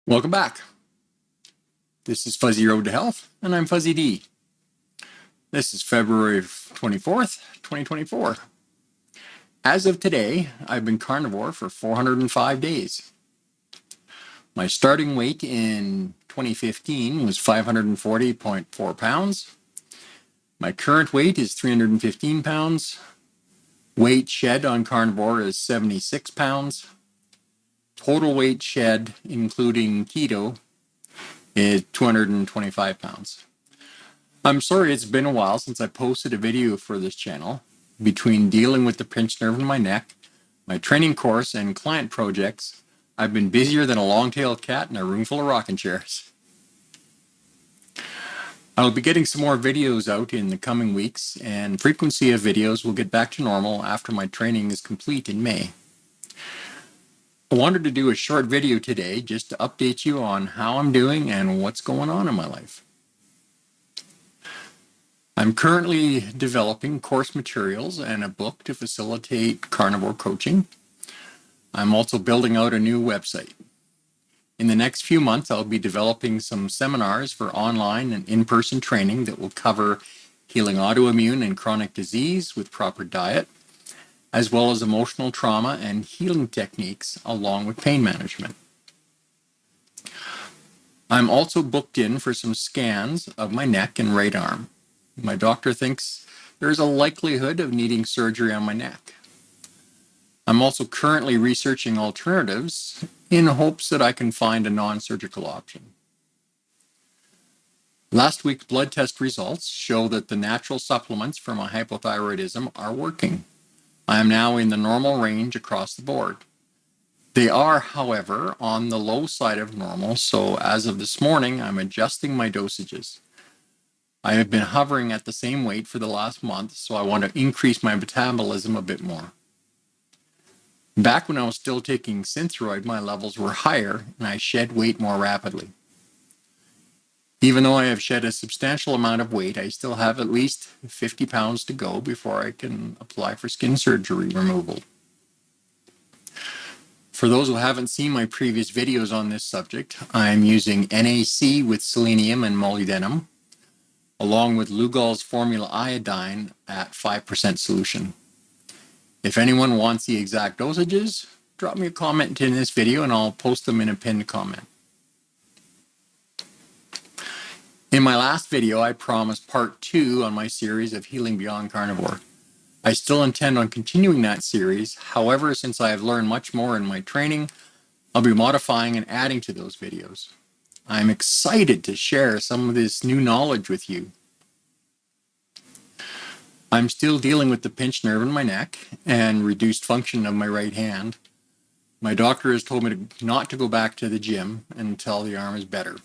Welcome back. This is Fuzzy Road to Health, and I'm Fuzzy D. This is February 24th, 2024. As of today, I've been carnivore for 405 days. My starting weight in 2015 was 540.4 pounds. My current weight is 315 pounds. Weight shed on carnivore is 76 pounds. Total weight shed, including keto, is 225 pounds. I'm sorry it's been a while since I posted a video for this channel. Between dealing with the pinched nerve in my neck, my training course, and client projects, I've been busier than a long-tailed cat in a room full of rocking chairs. I'll be getting some more videos out in the coming weeks, and frequency of videos will get back to normal after my training is complete in May. I wanted to do a short video today just to update you on how I'm doing and what's going on in my life. I'm currently developing course materials and a book to facilitate carnivore coaching. I'm also building out a new website. In the next few months, I'll be developing some seminars for online and in-person training that will cover healing autoimmune and chronic disease with proper diet, as well as emotional trauma and healing techniques along with pain management. I'm also booked in for some scans of my neck and right arm. My doctor thinks there's a likelihood of needing surgery on my neck. I'm also currently researching alternatives in hopes that I can find a non-surgical option. Last week's blood test results show that the natural supplements for my hypothyroidism are working. I am now in the normal range across the board. They are, however, on the low side of normal, so as of this morning, I'm adjusting my dosages. I have been hovering at the same weight for the last month, so I want to increase my metabolism a bit more. Back when I was still taking Synthroid, my levels were higher and I shed weight more rapidly. Even though I have shed a substantial amount of weight, I still have at least 50 pounds to go before I can apply for skin surgery removal. For those who haven't seen my previous videos on this subject, I'm using NAC with selenium and molybdenum, along with Lugol's formula iodine at 5% solution. If anyone wants the exact dosages, drop me a comment in this video and I'll post them in a pinned comment. In my last video, I promised part 2 on my series of Healing Beyond Carnivore. I still intend on continuing that series. However, since I have learned much more in my training, I'll be modifying and adding to those videos. I'm excited to share some of this new knowledge with you. I'm still dealing with the pinched nerve in my neck and reduced function of my right hand. My doctor has told me not to go back to the gym until the arm is better.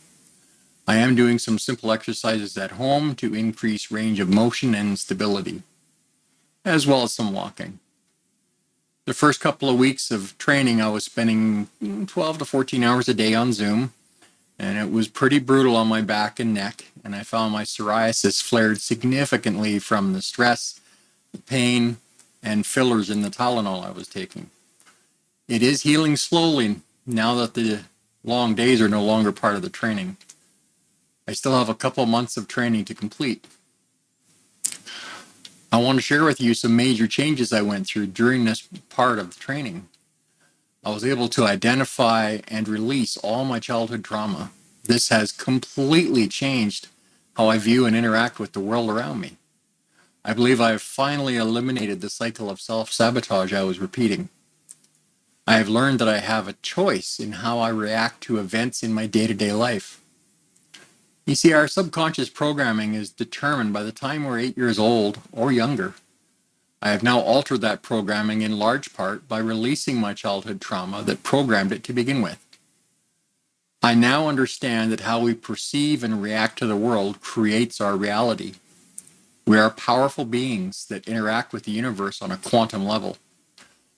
I am doing some simple exercises at home to increase range of motion and stability, as well as some walking. The first couple of weeks of training, I was spending 12 to 14 hours a day on Zoom, and it was pretty brutal on my back and neck, and I found my psoriasis flared significantly from the stress, the pain, and fillers in the Tylenol I was taking. It is healing slowly now that the long days are no longer part of the training. I still have a couple months of training to complete. I want to share with you some major changes I went through during this part of the training. I was able to identify and release all my childhood trauma. This has completely changed how I view and interact with the world around me. I believe I have finally eliminated the cycle of self-sabotage I was repeating. I have learned that I have a choice in how I react to events in my day-to-day life. You see, our subconscious programming is determined by the time we're 8 years old or younger. I have now altered that programming in large part by releasing my childhood trauma that programmed it to begin with. I now understand that how we perceive and react to the world creates our reality. We are powerful beings that interact with the universe on a quantum level.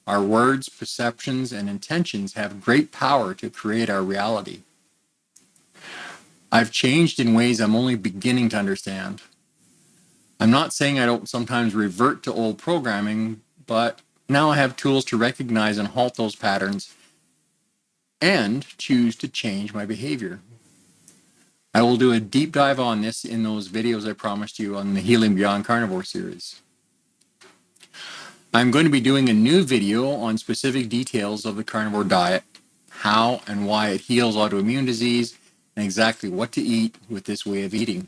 Our words, perceptions, and intentions have great power to create our reality. I've changed in ways I'm only beginning to understand. I'm not saying I don't sometimes revert to old programming, but now I have tools to recognize and halt those patterns and choose to change my behavior. I will do a deep dive on this in those videos I promised you on the Healing Beyond Carnivore series. I'm going to be doing a new video on specific details of the carnivore diet, how and why it heals autoimmune disease, and exactly what to eat with this way of eating.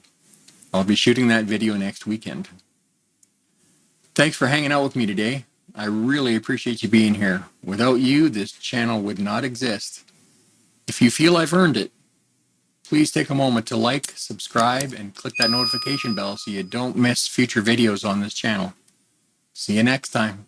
I'll be shooting that video next weekend. Thanks for hanging out with me today. I really appreciate you being here. Without you, this channel would not exist. If you feel I've earned it, please take a moment to like, subscribe, and click that notification bell so you don't miss future videos on this channel. See you next time.